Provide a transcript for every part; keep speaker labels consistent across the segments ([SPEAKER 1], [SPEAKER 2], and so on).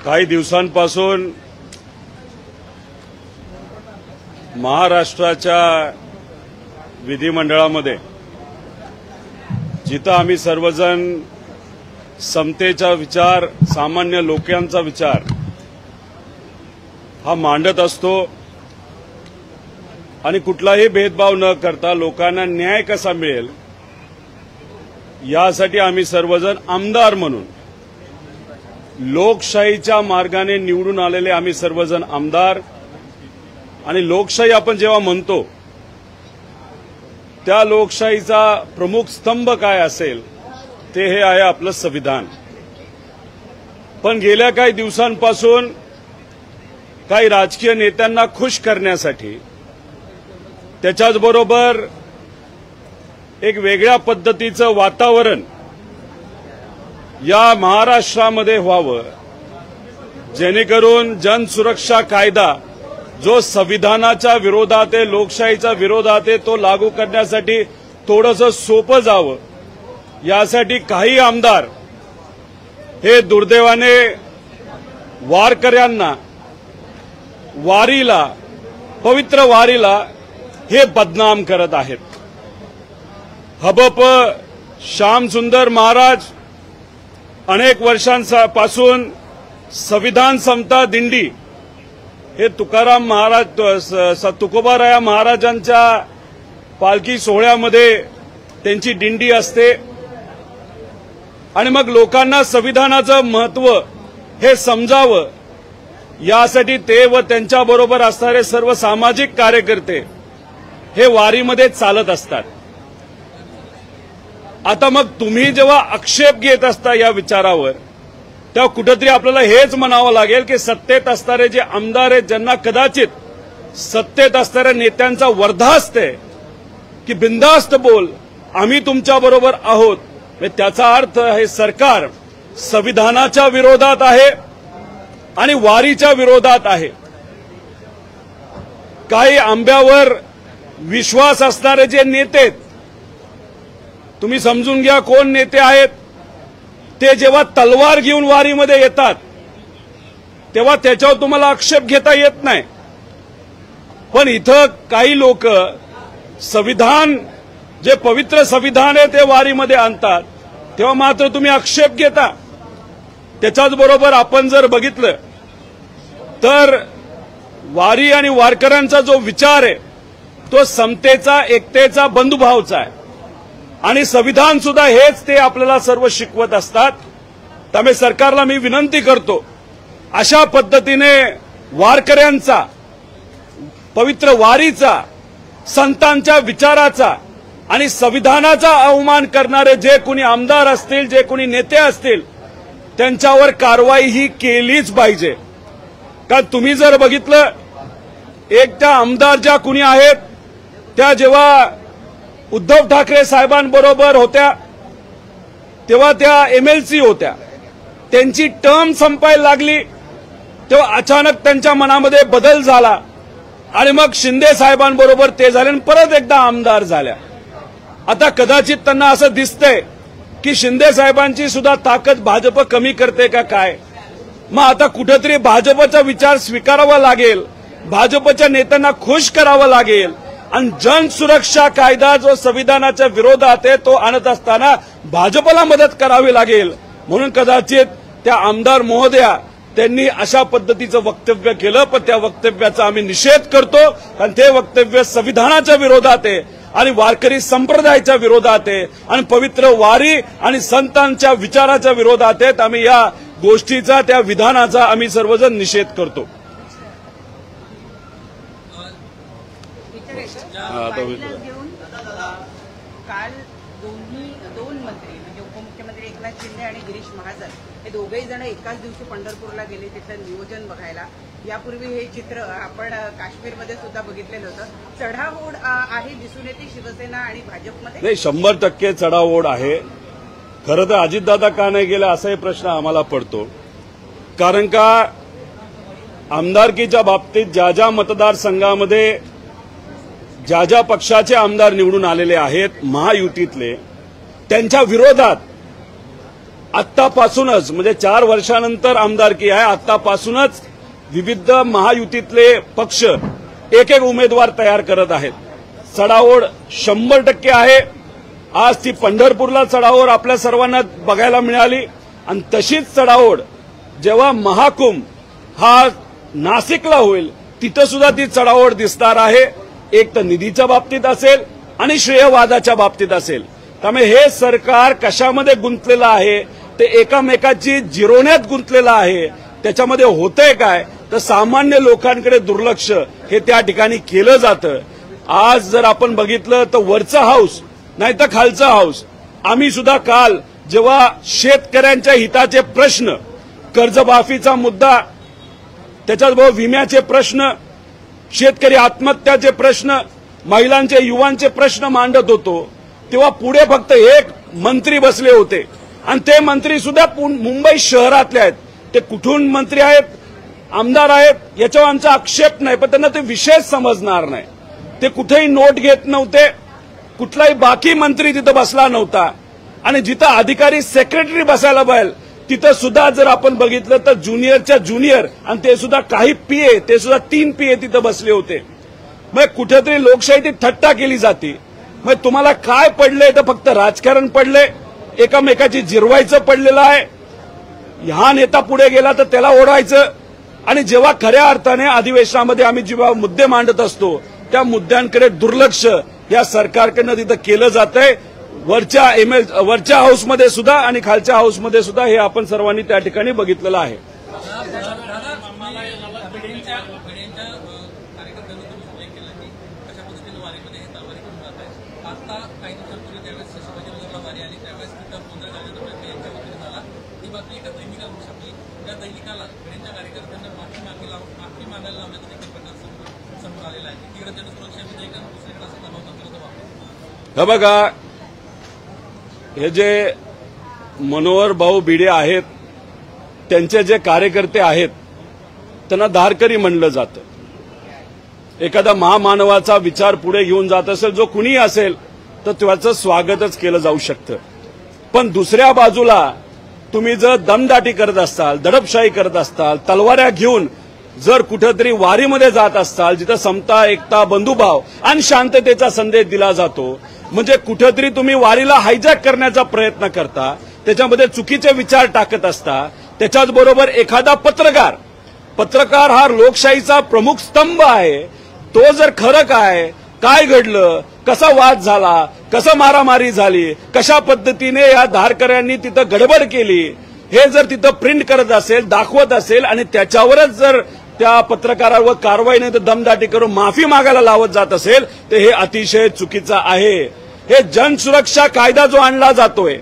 [SPEAKER 1] काही दिवसांपासून महाराष्ट्राच्या विधिमंडळामध्ये जिथं आम्ही सर्वजण समतेचा विचार, सामान्य लोकांचा विचार हा मांडत असतो आणि कुठलाही भेदभाव न करता लोकांना न्याय कसा मिळेल यासाठी आम्ही सर्वजण आमदार म्हणून लोकशाहीच्या मार्गाने निवडून आलेले आम्ही सर्वजण आमदार, आणि लोकशाही आपण जेव्हा म्हणतो त्या लोकशाहीचा प्रमुख स्तंभ काय असेल ते हे आहे आपलं संविधान. पण गेल्या काही दिवसांपासून काही राजकीय नेत्यांना खुश करण्यासाठी त्याच्याचबरोबर एक वेगळ्या पद्धतीचं वातावरण या महाराष्ट्रामध्ये व्हावं, जेणेकरून जनसुरक्षा कायदा जो संविधानाच्या विरोधात आहे, लोकशाहीच्या विरोधात आहे, तो लागू करण्यासाठी थोडंसं सोपं जावं यासाठी काही आमदार हे दुर्दैवाने वारकऱ्यांना, वारीला, पवित्र वारीला हे बदनाम करत आहेत. हबप श्यामसुंदर महाराज अनेक वर्षांपासून संविधान समता दिंडी हे तुकाराम महाराज, तुकोबाराया महाराजांच्या पालखी सोहळ्यामध्ये त्यांची दिंडी असते आणि मग लोकांना संविधानाचं महत्त्व हे समजावं यासाठी ते व त्यांच्याबरोबर असणारे सर्व सामाजिक कार्यकर्ते हे वारीमध्ये चालत असतात. आता मग तुम्ही जेव्हा आक्षेप घेत असता या विचारावर, तेव्हा कुठेतरी आपल्याला हेच म्हणावं लागेल की सत्तेत असणारे जे आमदार आहेत, ज्यांना कदाचित सत्तेत असणाऱ्या नेत्यांचा वर्धा असते की बिनधास्त बोल, आम्ही तुमच्याबरोबर आहोत, त्याचा अर्थ हे सरकार संविधानाच्या विरोधात आहे आणि वारीच्या विरोधात आहे. काही आंब्यावर विश्वास असणारे जे नेते, तुम्ही समजून घ्या कोण नेते आहेत, ते जेव्हा तलवार घेऊन वारीमध्ये येतात तेव्हा त्याच्यावर तुम्हाला आक्षेप घेता येत नाही. पण इथं काही लोक संविधान, जे पवित्र संविधान आहे ते वारीमध्ये आणतात, तेव्हा मात्र तुम्ही आक्षेप घेता. त्याच्याच बरोबर आपण जर बघितलं तर वारी आणि वारकऱ्यांचा जो विचार आहे तो समतेचा, एकतेचा, बंधुभावचा आहे आणि संविधान सुद्धा हेच ते आपल्याला सर्व शिकवत असतात. त्यामुळे सरकारला मी विनंती करतो, अशा पद्धतीने वारकऱ्यांचा, पवित्र वारीचा, संतांच्या विचाराचा आणि संविधानाचा अवमान करणारे जे कोणी आमदार असतील, जे कोणी नेते असतील, त्यांच्यावर कारवाई ही केलीच पाहिजे. कारण तुम्ही जर बघितलं, एक त्या आमदार ज्या कुणी आहेत त्या जेव्हा उद्धव ठाकरे साहेबांबरोबर होत्या तेव्हा त्या MLC होत्या, त्यांची टर्म संपायला लागली तेव्हा अचानक त्यांच्या मनामध्ये बदल झाला आणि मग शिंदे साहेबांबरोबर ते झाले आणि परत एकदा आमदार झाल्या. आता कदाचित त्यांना असं दिसतंय की शिंदे साहेबांची सुद्धा ताकद भाजप कमी करते का काय. मग आता कुठेतरी भाजपचा विचार स्वीकारावा लागेल, भाजपच्या नेत्यांना खुश करावं लागेल आणि जनसुरक्षा कायदा जो संविधानाच्या विरोधात आहे तो आणत असताना भाजपला मदत करावी लागेल. म्हणून कदाचित त्या आमदार महोदया त्यांनी अशा पद्धतीचं वक्तव्य केलं, पण त्या वक्तव्याचा आम्ही निषेध करतो. कारण ते वक्तव्य संविधानाच्या विरोधात आहे आणि वारकरी संप्रदायाच्या विरोधात आहे आणि पवित्र वारी आणि संतांच्या विचाराच्या विरोधात आहेत. आम्ही या गोष्टीचा, त्या विधानाचा आम्ही सर्वजण निषेध करतो.
[SPEAKER 2] काल दोन मंत्री म्हणजे उपमुख्यमंत्री एकनाथ शिंदे आणि गिरीश महाजन हे दोघेही जण एकाच दिवशी पंढरपूरला गेले तिथलं नियोजन बघायला. यापूर्वी हे चित्र आपण काश्मीरमध्ये सुद्धा बघितलेलं होतं. चढाओढ आहे दिसून येते शिवसेना आणि भाजपमध्ये?
[SPEAKER 1] नाही, 100% चढाओढ आहे. खरं तर अजितदादा का नाही गेला असाही प्रश्न आम्हाला पडतो. कारण का आमदारकीच्या बाबतीत ज्या ज्या मतदारसंघामध्ये ज्या ज्या पक्षाचे आमदार निवडून आलेले आहेत महायुतीतले, त्यांच्या विरोधात आत्तापासूनच म्हणजे 4 वर्षानंतर आमदारकी आहे, आत्तापासूनच विविध महायुतीतले पक्ष एक एक उमेदवार तयार करत आहेत. चढाओढ 100% आहे. आज ती पंढरपूरला चढाओढ आपल्या सर्वांना बघायला मिळाली आणि तशीच चढाओढ जेव्हा महाकुंभ हा नाशिकला होईल तिथं सुद्धा ती चढाओढ दिसणार आहे. एक तर निधीच्या बाबतीत असेल आणि श्रेयवादाच्या बाबतीत असेल. त्यामुळे हे सरकार कशामध्ये गुंतलेलं आहे ते एकामेकाची जिरवण्यात गुंतलेलं आहे. त्याच्यामध्ये होतंय काय तर सामान्य लोकांकडे दुर्लक्ष हे त्या ठिकाणी केलं जातं. आज जर आपण बघितलं तर वरचं हाऊस नाही तर खालचं हाऊस. आम्ही सुद्धा काल जेव्हा शेतकऱ्यांच्या हिताचे प्रश्न, कर्जमाफीचा मुद्दा, त्याच्याबरोबर विम्याचे प्रश्न, शेतकरी आत्महत्याचे प्रश्न, महिलांचे युवांचे प्रश्न मांडत होतो तेव्हा पुढे फक्त एक मंत्री बसले होते आणि ते मंत्री सुद्धा मुंबई शहरातले आहेत. ते कुठून मंत्री आहेत, आमदार आहेत याच्यावर आमचा आक्षेप नाही, पण त्यांना ते विषय समजणार नाही. ते कुठेही नोट घेत नव्हते, कुठलाही बाकी मंत्री तिथं बसला नव्हता आणि जिथं अधिकारी सेक्रेटरी बसायला पाहिजे तिथं सुद्धा जर आपण बघितलं तर ज्युनियरच्या ज्युनियर आणि ते सुद्धा काही पीए, ते सुद्धा 3 पीए तिथं बसले होते. मग कुठेतरी लोकशाही थट्टा केली जाते. मग तुम्हाला काय पडलंय तर फक्त राजकारण पडलंय, एकामेकाची जिरवायचं पडलेलं आहे. हा नेता पुढे गेला तर त्याला ओढायचं आणि जेव्हा खऱ्या अर्थाने अधिवेशनामध्ये आम्ही जेव्हा मुद्दे मांडत असतो त्या मुद्द्यांकडे दुर्लक्ष या सरकारकडनं तिथं केलं जातंय. वरच्या हाऊसमध्ये सुद्धा आणि खालच्या हाऊसमध्ये सुद्धा हे आपण सर्वांनी त्या ठिकाणी बघितलेलं आहे. हे बघा, हे जे मनोहर भाऊ भिडे आहेत त्यांचे जे कार्यकर्ते आहेत त्यांना धारकरी म्हणलं जातं. एखादा महामानवाचा विचार पुढे घेऊन जात असेल जो कुणी असेल तर त्याचं स्वागतच केलं जाऊ शकतं. पण दुसऱ्या बाजूला तुम्ही जर दमदाटी करत असाल, दडपशाही करत असाल, तलवाऱ्या घेऊन जर कुठेतरी वारीमध्ये जात असाल जिथं समता, एकता, बंधुभाव आणि शांततेचा संदेश दिला जातो, म्हणजे कुठेतरी तुम्ही वारीला हायजॅक करण्याचा प्रयत्न करता, त्याच्यामध्ये चुकीचे विचार टाकत असता. त्याच्याचबरोबर एखादा पत्रकार हा लोकशाहीचा प्रमुख स्तंभ आहे. तो जर खरं काय घडलं, कसा वाद झाला, कसं मारामारी झाली, कशा पद्धतीने या धारकऱ्यांनी तिथं गडबड केली हे जर तिथं प्रिंट करत असेल, दाखवत असेल आणि त्याच्यावरच जर त्या पत्रकारावर कारवाई नाही तर दमदाटी करून माफी मागायला लावत जात असेल तर हे अतिशय चुकीचं आहे. हे जनसुरक्षा कायदा जो आणला जातोय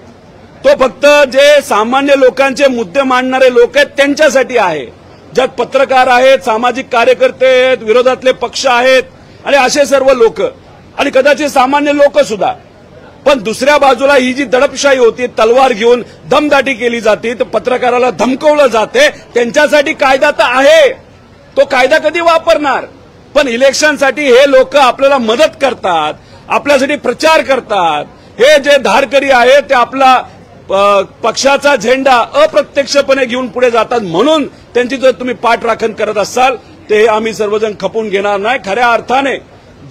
[SPEAKER 1] तो फक्त जे सामान्य लोकांचे मुद्दे मांडणारे लोक आहेत त्यांच्यासाठी आहे. ज्यात पत्रकार आहेत, सामाजिक कार्यकर्ते आहेत, विरोधातले पक्ष आहेत आणि असे सर्व लोक आणि कदाचित सामान्य लोक सुद्धा. पण दुसऱ्या बाजूला ही जी दडपशाही होती, तलवार घेऊन दमदाटी केली जाते, तर पत्रकाराला धमकवलं जाते, त्यांच्यासाठी कायदा तर आहे. तो कायदा कधी वापरणार? पण इलेक्शनसाठी हे लोक आपल्याला मदत करतात, आपल्यासाठी प्रचार करतात. हे जे धारकरी आहेत ते आपला पक्षाचा झेंडा अप्रत्यक्षपणे घेऊन पुढे जातात. म्हणून त्यांची जर तुम्ही पाठराखण करत असाल ते आम्ही सर्वजण खपून घेणार नाही. खऱ्या अर्थाने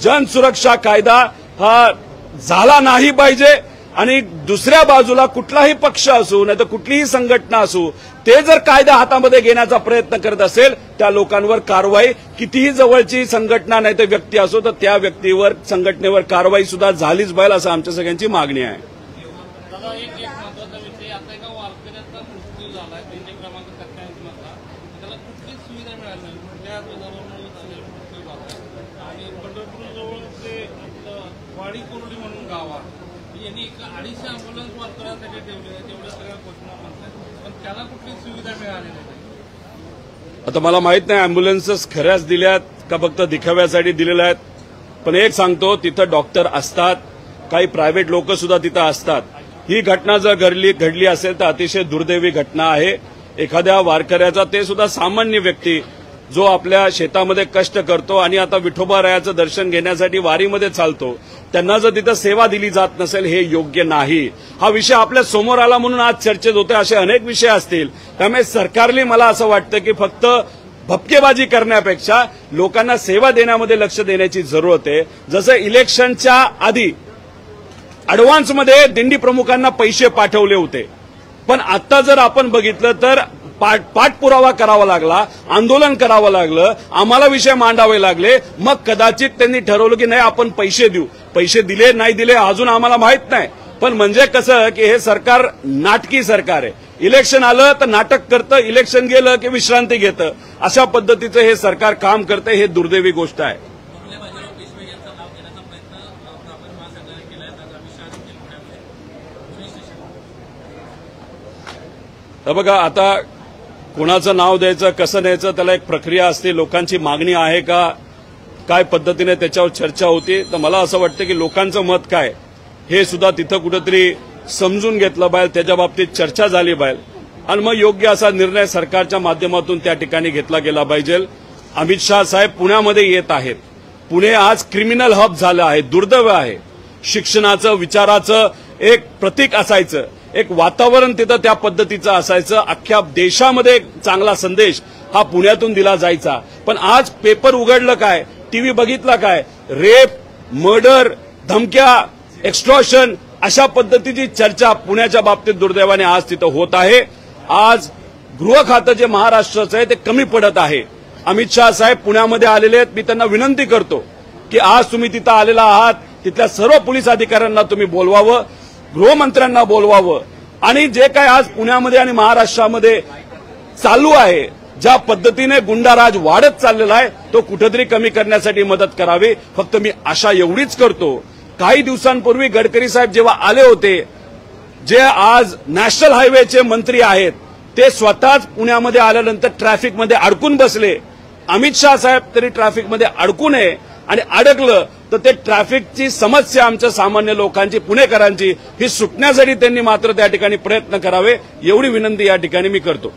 [SPEAKER 1] जनसुरक्षा कायदा हा झाला नाही पाहिजे आणि दुसऱ्या बाजूला कुठलाही पक्ष असू नाही तर कुठलीही संघटना असू ते जर कायदा हातामध्ये घेण्याचा प्रयत्न करत असेल त्या लोकांवर कारवाई, कितीही जवळची संघटना नाही तर व्यक्ती असो तर त्या व्यक्तीवर, संघटनेवर कारवाई सुद्धा झालीच पाहिजे असं आमच्या सगळ्यांची मागणी आहे. आता मला माहित नाही अँब्युलन्सेस खऱ्याच दिल्यात का फक्त दिखाव्यासाठी दिलेल्या आहेत. पण एक सांगतो, तिथं डॉक्टर असतात, काही प्रायव्हेट लोक सुद्धा तिथं असतात. ही घटना जर घडली असेल तर अतिशय दुर्दैवी घटना आहे. एखाद्या वारकऱ्याचा, ते सुद्धा सामान्य व्यक्ती जो आपल्या शेतामध्ये कष्ट करतो आणि आता विठोबारायाचं दर्शन घेण्यासाठी वारीमध्ये चालतो, त्यांना जर तिथं सेवा दिली जात नसेल, हे योग्य नाही. हा विषय आपल्या समोर आला म्हणून आज चर्चेत होते. असे अनेक विषय असतील. त्यामुळे सरकारने मला असं वाटतं की फक्त भपकेबाजी करण्यापेक्षा लोकांना सेवा देण्यामध्ये लक्ष देण्याची जरूरत आहे. जसं इलेक्शनच्या आधी अॅडव्हान्समध्ये दिंडी प्रमुखांना पैसे पाठवले होते, पण आता जर आपण बघितलं तर पाठपुरावा करावा लागला, आंदोलन करावं लागलं, आम्हाला विषय मांडावे लागले. मग कदाचित त्यांनी ठरवलं की नाही आपण पैसे देऊ. पैसे दिले नाही दिले अजून आम्हाला माहित नाही, पण म्हणजे कसं की हे सरकार नाटकी सरकार आहे. इलेक्शन आलं तर नाटक करतं, इलेक्शन गेलं की विश्रांती घेतं. अशा पद्धतीचं हे सरकार काम करतं. हे दुर्दैवी गोष्ट आहे. तर बघा, आता कोणाचं नाव द्यायचं, कसं द्यायचं, त्याला एक प्रक्रिया असते. लोकांची मागणी आहे का, काय पद्धतीने त्याच्यावर चर्चा होती. तर मला असं वाटतं की लोकांचं मत काय हे सुद्धा तिथं कुठेतरी समजून घेतलं पाहिजे, त्याच्या बाबतीत चर्चा झाली पाहिजे आणि मग योग्य असा निर्णय सरकारच्या माध्यमातून त्या ठिकाणी घेतला गेला पाहिजे. अमित शाह साहेब पुण्यामध्ये येत आहेत. पुणे आज क्रिमिनल हब झालं आहे, दुर्दैव आहे. शिक्षणाचं, विचाराचं एक प्रतीक असायचं, एक वातावरण तिथं त्या पद्धतीचं असायचं. अख्ख्या देशामध्ये एक चांगला संदेश हा पुण्यातून दिला जायचा. पण आज पेपर उघडलं काय, टीव्ही बघितला काय, रेप, मर्डर, धमक्या, एक्स्ट्रॉशन अशा पद्धतीची चर्चा पुण्याच्या बाबतीत दुर्दैवाने आज तिथं होत आहे. आज गृह खातं जे महाराष्ट्राचं आहे ते कमी पडत आहे. अमित शाह साहेब पुण्यामध्ये आलेले आहेत. मी त्यांना विनंती करतो की आज तुम्ही तिथं आलेला आहात, तिथल्या सर्व पोलीस अधिकाऱ्यांना तुम्ही बोलवावं, गृहमंत्र्यांना बोलवावं आणि जे काय आज पुण्यामध्ये आणि महाराष्ट्रामध्ये चालू आहे, ज्या पद्धतीने गुंडाराज वाढत चाललेला आहे, तो कुठेतरी कमी करण्यासाठी मदत करावी. फक्त मी आशा एवढीच करतो. काही दिवसांपूर्वी गडकरी साहेब जेव्हा आले होते, जे आज नॅशनल हायवेचे मंत्री आहेत, ते स्वतःच पुण्यामध्ये आल्यानंतर ट्रॅफिकमध्ये अडकून बसले. अमित शाह साहेब तरी ट्रॅफिकमध्ये अडकू नये आणि अडकलं तर ते ट्रॅफिकची समस्या आमच्या सामान्य लोकांची, पुणेकरांची ही सुटण्यासाठी त्यांनी मात्र त्या ठिकाणी प्रयत्न करावे, एवढी विनंती या ठिकाणी मी करतो.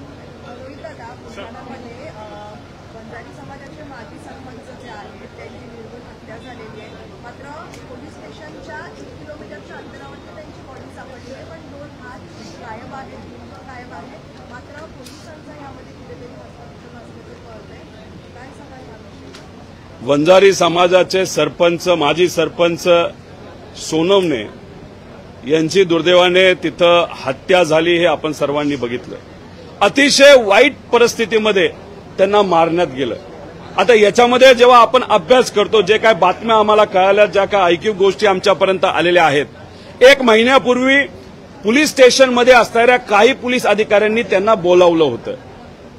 [SPEAKER 1] वंजारी समाजाचे सरपंच, माजी सरपंच सोनवणे यांची दुर्दैवाने तिथं हत्या झाली, हे आपण सर्वांनी बघितलं. अतिशय वाईट परिस्थितीमध्ये त्यांना मारण्यात गेलं. आता याच्यामध्ये जेव्हा आपण अभ्यास करतो, जे काय बातम्या आम्हाला कळाल्या, ज्या काय ऐकीव गोष्टी आमच्यापर्यंत आलेल्या आहेत, 1 महिन्यापूर्वी पोलीस स्टेशनमध्ये असणाऱ्या काही पोलीस अधिकाऱ्यांनी त्यांना बोलावलं होतं.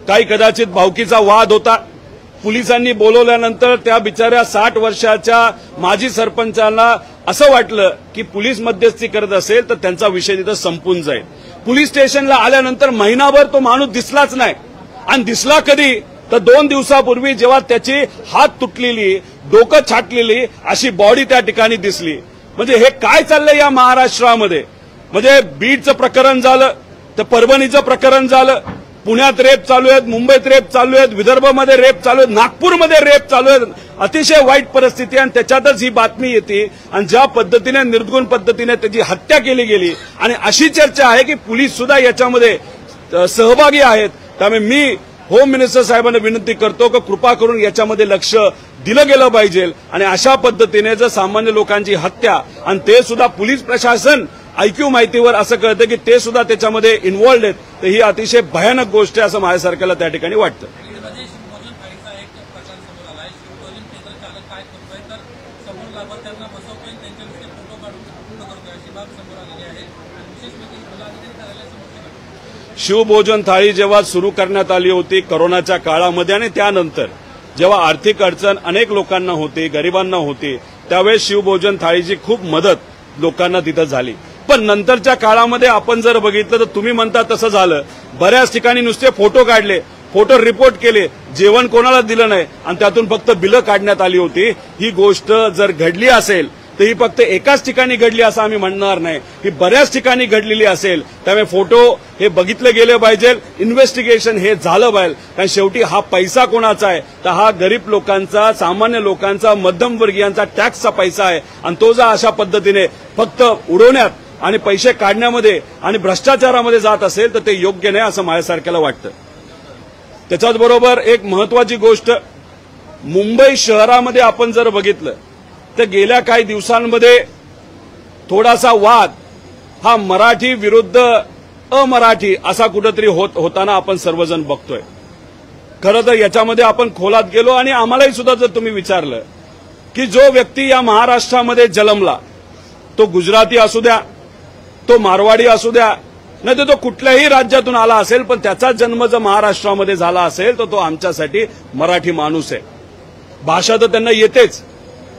[SPEAKER 1] काही कदाचित भावकीचा वाद होता. पोलिसांनी बोलवल्यानंतर त्या बिचाऱ्या 60 वर्षाच्या माजी सरपंचांना असं वाटलं की पोलीस मध्यस्थी करत असेल तर त्यांचा विषय तिथं संपून जाईल. पोलीस स्टेशनला आल्यानंतर महिनाभर तो माणूस दिसलाच नाही. आणि दिसला कधी तर 2 दिवसापूर्वी, जेव्हा त्याची हात तुटलेली, डोकं छाटलेली अशी बॉडी त्या ठिकाणी दिसली. म्हणजे हे काय चाललंय या महाराष्ट्रामध्ये. म्हणजे बीडचं प्रकरण झालं, तर परभणीचं प्रकरण झालं, पुण्यात रेप चालू आहेत, मुंबईत रेप चालू आहेत, विदर्भामध्ये रेप चालू आहेत, नागपूरमध्ये रेप चालू आहेत. अतिशय वाईट परिस्थिती आणि त्याच्यातच ही बातमी येते. आणि ज्या पद्धतीने निर्गुण पद्धतीने त्याची हत्या केली गेली आणि अशी चर्चा आहे की पोलीस सुद्धा याच्यामध्ये सहभागी आहेत. त्यामुळे मी होम मिनिस्टर साहेबांना विनंती करतो की कृपा करून याच्यामध्ये लक्ष दिलं गेलं पाहिजे. आणि अशा पद्धतीने जर सामान्य लोकांची हत्या आणि ते सुद्धा पोलीस प्रशासन ऐक्यू माहितीवर असं कळतं की ते सुद्धा त्याच्यामध्ये इन्व्हॉल्ड आहेत, तर ही अतिशय भयानक गोष्ट आहे असं माझ्यासारख्याला त्या ठिकाणी वाटतं. शिवभोजन थाळी जेव्हा सुरू करण्यात आली होती करोनाच्या काळामध्ये आणि त्यानंतर जेव्हा आर्थिक अडचण अनेक लोकांना होती, गरिबांना होती, त्यावेळेस शिवभोजन थाळीची खूप मदत लोकांना तिथं झाली. पण नंतरच्या काळामध्ये आपण जर बघितलं तर तुम्ही म्हणता तसं झालं. बऱ्याच ठिकाणी नुसते फोटो काढले, फोटो रिपोर्ट केले, जेवण कोणाला दिलं नाही आणि त्यातून फक्त बिलं काढण्यात आली होती. ही गोष्ट जर घडली असेल तर ही फक्त एकाच ठिकाणी घडली असं आम्ही म्हणणार नाही, ही बऱ्याच ठिकाणी घडलेली असेल. त्यामुळे फोटो हे बघितले गेले पाहिजे, इन्व्हेस्टिगेशन हे झालं पाहिजे. कारण शेवटी हा पैसा कोणाचा आहे, तर हा गरीब लोकांचा, सामान्य लोकांचा, मध्यमवर्गीयांचा टॅक्सचा पैसा आहे. आणि तो जर अशा पद्धतीने फक्त उडवण्यात आणि पैसे काढण्यामध्ये आणि भ्रष्टाचारामध्ये जात असेल तर ते योग्य नाही असं माझ्यासारख्याला वाटतं. त्याच्याच बरोबर एक महत्वाची गोष्ट, मुंबई शहरामध्ये आपण जर बघितलं तर गेल्या काही दिवसांमध्ये थोडासा वाद हा मराठी विरुद्ध अमराठी असा कुठेतरी होताना आपण सर्वजण बघतोय. खरं तर याच्यामध्ये आपण खोलात गेलो आणि आम्हालाही सुद्धा जर तुम्ही विचारलं की जो व्यक्ती या महाराष्ट्रामध्ये जन्मला, तो गुजराती असू द्या, तो मारवाडी असू द्या, नाही तर तो कुठल्याही राज्यातून आला असेल, पण त्याचा जन्म जर महाराष्ट्रामध्ये झाला असेल तर तो आमच्यासाठी मराठी माणूस आहे. भाषा तर त्यांना येतेच,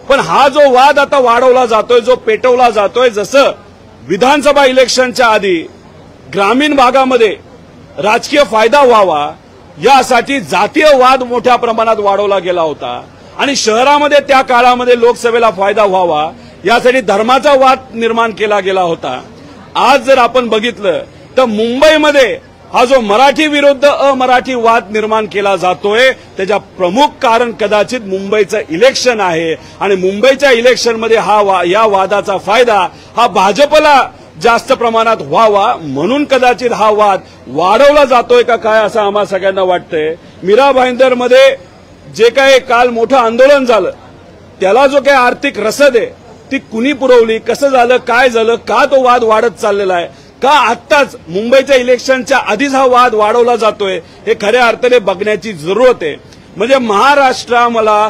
[SPEAKER 1] पण हा जो वाद आता वाढवला जातोय, जो पेटवला जातोय, जसं विधानसभा इलेक्शनच्या आधी ग्रामीण भागामध्ये राजकीय फायदा व्हावा यासाठी जातीय वाद मोठ्या प्रमाणात वाढवला गेला होता आणि शहरामध्ये त्या काळामध्ये लोकसभेला फायदा व्हावा यासाठी धर्माचा वाद निर्माण केला गेला होता. आज जर आपण बघितलं तर मुंबईमध्ये हा जो मराठी विरुद्ध अमराठी वाद निर्माण केला जातोय त्याच्या प्रमुख कारण कदाचित मुंबईचं इलेक्शन आहे आणि मुंबईच्या इलेक्शनमध्ये या वादाचा फायदा हा भाजपला जास्त प्रमाणात व्हावा म्हणून कदाचित हा वाद वाढवला जातोय का काय असं आम्हा सगळ्यांना वाटतंय. मीरा भाईंदरमध्ये जे काही काल मोठं आंदोलन झालं त्याला जो काही आर्थिक रसद आहे ती कुणी पुरवली, कसं झालं, काय झालं, का तो वाद वाढत चाललेला आहे, का आत्ताच मुंबईच्या इलेक्शनच्या आधीच हा वाद वाढवला जातोय, हे खऱ्या अर्थाने बघण्याची जरूरत आहे. म्हणजे महाराष्ट्राला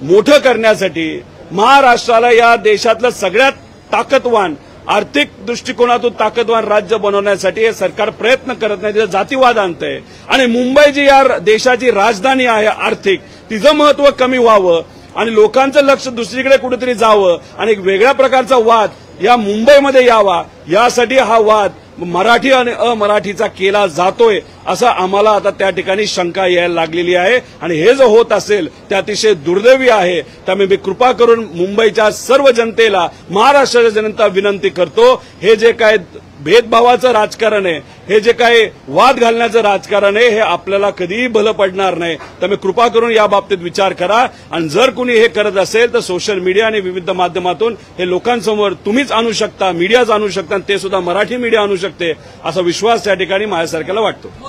[SPEAKER 1] मोठं करण्यासाठी, महाराष्ट्राला या देशातलं सगळ्यात ताकदवान, आर्थिक दृष्टिकोनातून ताकदवान राज्य बनवण्यासाठी हे सरकार प्रयत्न करत नाही, तिथं जातीवाद आणतंय. आणि मुंबई जी या देशाची राजधानी आहे आर्थिक, तिचं महत्व कमी व्हावं आणि लोकांचं लक्ष दुसरीकडे कुठेतरी जावं आणि एक वेगळ्या प्रकारचा वाद या मुंबईमध्ये यावा यासाठी हा वाद मराठी आणि अमराठीचा केला जातोय असं आम्हाला आता त्या ठिकाणी शंका यायला लागलेली आहे. आणि हे जर होत असेल ते अतिशय दुर्दैवी आहे. त्यामुळे मी कृपा करून मुंबईच्या सर्व जनतेला, महाराष्ट्राच्या जनतेला विनंती करतो, हे जे काय भेदभावाचं राजकारण आहे, हे जे काही वाद घालण्याचं राजकारण आहे, हे आपल्याला कधीही भलं पडणार नाही. त्यामुळे कृपा करून या बाबतीत विचार करा आणि जर कुणी हे करत असेल तर सोशल मीडिया आणि विविध माध्यमातून हे लोकांसमोर तुम्हीच आणू शकता, मीडियाच आणू शकता आणि ते सुद्धा मराठी मीडिया आणू शकते असा विश्वास त्या ठिकाणी माझ्यासारख्याला वाटतो.
[SPEAKER 2] मुंबई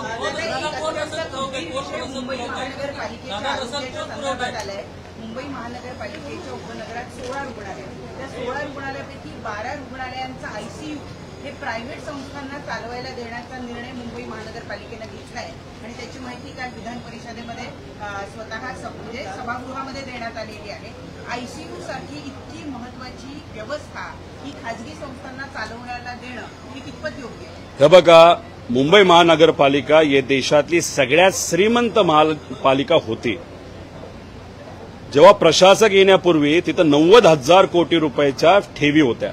[SPEAKER 2] महानगरपालिकेच्या उपनगरात 16 रुग्णालय, त्या 16 रुग्णालयापैकी 12 रुग्णालयांचा आयसीयू हे प्रायव्हेट संस्थांना चालवायला देण्याचा निर्णय मुंबई महानगरपालिकेनं घेतला आहे आणि त्याची माहिती काल विधान परिषदेमध्ये स्वतः म्हणजे सभागृहामध्ये देण्यात आलेली आहे. आयसीयू सारखी इतकी महत्वाची व्यवस्था ही खासगी संस्थांना चालवण्याला देणं ही कितपत योग्य आहे?
[SPEAKER 1] हे बघा, मुंबई महानगरपालिका या देशातली सगळ्यात श्रीमंत महापालिका होती. जेव्हा प्रशासक येण्यापूर्वी तिथं 90,000 कोटी रुपयाच्या ठेवी होत्या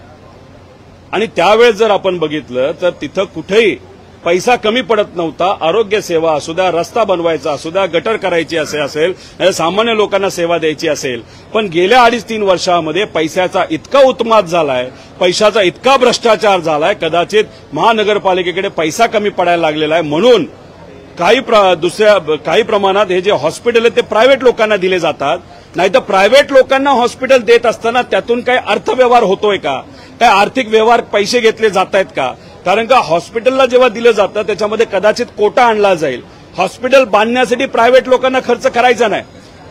[SPEAKER 1] आणि त्यावेळेस जर आपण बघितलं तर तिथं कुठेही पैसा कमी पडत नव्हता. आरोग्य सेवा असू द्या, रस्ता बनवायचा असू द्या, गटर करायची असेल, सामान्य लोकांना सेवा द्यायची असेल, पण गेल्या 2.5-3 वर्षामध्ये पैशाचा इतका उत्माद झालाय, पैशाचा इतका भ्रष्टाचार झालाय, कदाचित महानगरपालिकेकडे पैसा कमी पडायला लागलेला आहे. म्हणून काही प्रमाणात हे जे हॉस्पिटल आहे ते प्रायव्हेट लोकांना दिले जातात. नाही तर प्रायव्हेट लोकांना हॉस्पिटल देत असताना त्यातून काही अर्थव्यवहार होतोय का, काय आर्थिक व्यवहार पैसे घेतले जात आहेत का? कारण का हॉस्पिटलला जेव्हा दिलं जातं त्याच्यामध्ये कदाचित कोटा आणला जाईल. हॉस्पिटल बांधण्यासाठी प्रायव्हेट लोकांना खर्च करायचा नाही.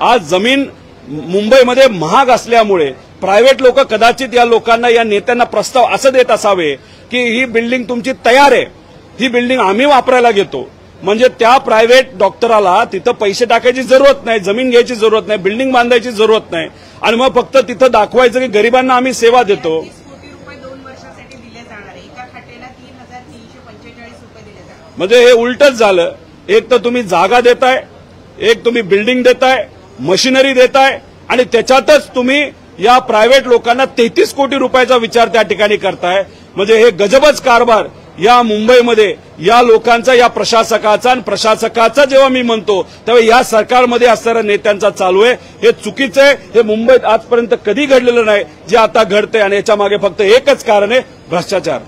[SPEAKER 1] आज जमीन मुंबईमध्ये महाग असल्यामुळे प्रायव्हेट लोक कदाचित या लोकांना, या नेत्यांना प्रस्ताव असं देत असावे की ही बिल्डिंग तुमची तयार आहे, ही बिल्डिंग आम्ही वापरायला घेतो. म्हणजे त्या प्रायव्हेट डॉक्टराला तिथं पैसे टाकायची जरूरत नाही, जमीन घ्यायची जरूरत नाही, बिल्डिंग बांधायची जरूरत नाही आणि मग फक्त तिथं दाखवायचं की गरिबांना आम्ही सेवा देतो.
[SPEAKER 2] 30 कोटी रुपये 2 वर्षासाठी दिले जाणार, एका खाटेला 3,345 रुपये दिले जाणार.
[SPEAKER 1] म्हणजे हे उलटच झालं. एक तर तुम्ही जागा देताय, एक तुम्ही बिल्डिंग देताय, मशिनरी देताय आणि त्याच्यातच तुम्ही या प्रायव्हेट लोकांना 33 कोटी रुपयाचा विचार त्या ठिकाणी करताय. म्हणजे हे गजबच कारभार या मुंबईमध्ये या लोकांचा, या प्रशासकाचा आणि प्रशासकाचा जेव्हा मी म्हणतो तेव्हा या सरकारमध्ये असणाऱ्या नेत्यांचा चालू आहे. हे चुकीचं आहे. हे मुंबईत आजपर्यंत कधी घडलेलं नाही जे आता घडतंय आणि याच्या मागे फक्त एकच कारण आहे, भ्रष्टाचार.